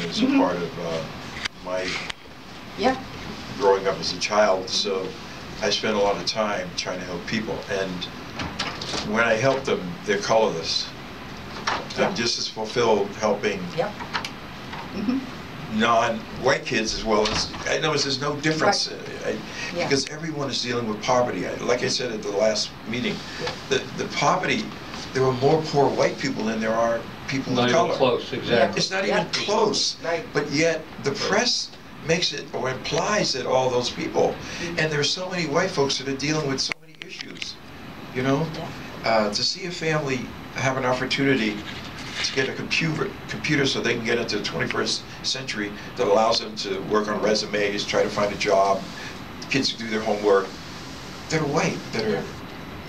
is a part of my growing up as a child. So I spent a lot of time trying to help people, and when I help them, they're colorless. I'm just as fulfilled helping non-white kids as well as, I notice there's no difference because everyone is dealing with poverty. Like I said at the last meeting, the poverty, there are more poor white people than there are people of color. Not even close, exactly. It's not even close, but yet the press makes it or implies that all those people, and there are so many white folks that are dealing with so many issues, you know? To see a family have an opportunity to get a computer so they can get into the 21st century that allows them to work on resumes, try to find a job, kids do their homework, that are white, that are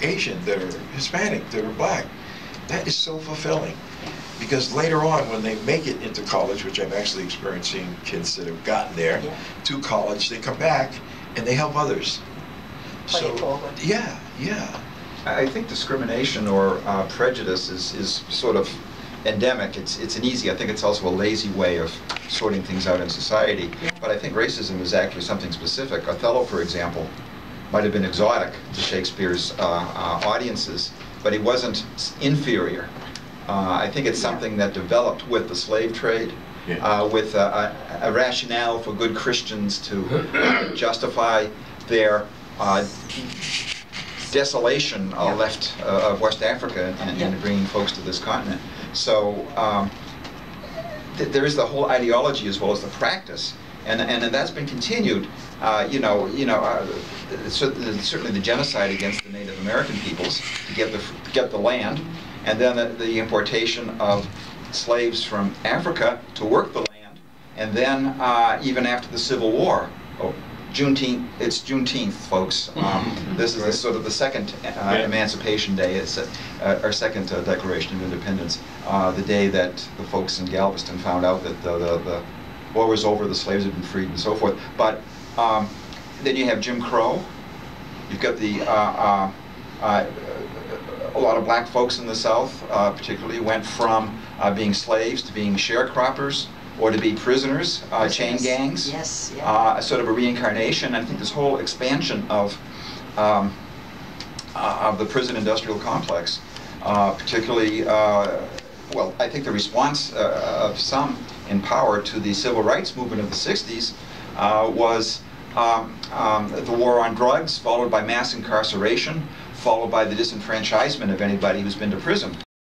Asian, that are Hispanic, that are black. That is so fulfilling. Because later on, when they make it into college, which I'm actually experiencing kids that have gotten there to college, they come back and they help others. So, yeah. I think discrimination or prejudice is sort of endemic. It's an easy, I think it's also a lazy way of sorting things out in society. But I think racism is actually something specific. Othello, for example, might have been exotic to Shakespeare's audiences, but he wasn't inferior. I think it's something that developed with the slave trade, with a rationale for good Christians to justify their desolation left of West Africa and bringing folks to this continent. So there is the whole ideology as well as the practice, and that's been continued. Certainly the genocide against the Native American peoples to get the land, and then the importation of slaves from Africa to work the land, and then even after the Civil War. Juneteenth, it's Juneteenth, folks. This is sort of the second Emancipation Day. It's our second Declaration of Independence. The day that the folks in Galveston found out that the war was over, the slaves had been freed, and so forth. But then you have Jim Crow. You've got a lot of black folks in the South, particularly, went from being slaves to being sharecroppers, or to be prisoners, chain gangs, sort of a reincarnation. I think this whole expansion of the prison industrial complex, particularly, well, I think the response of some in power to the civil rights movement of the 60s was the war on drugs, followed by mass incarceration, followed by the disenfranchisement of anybody who's been to prison.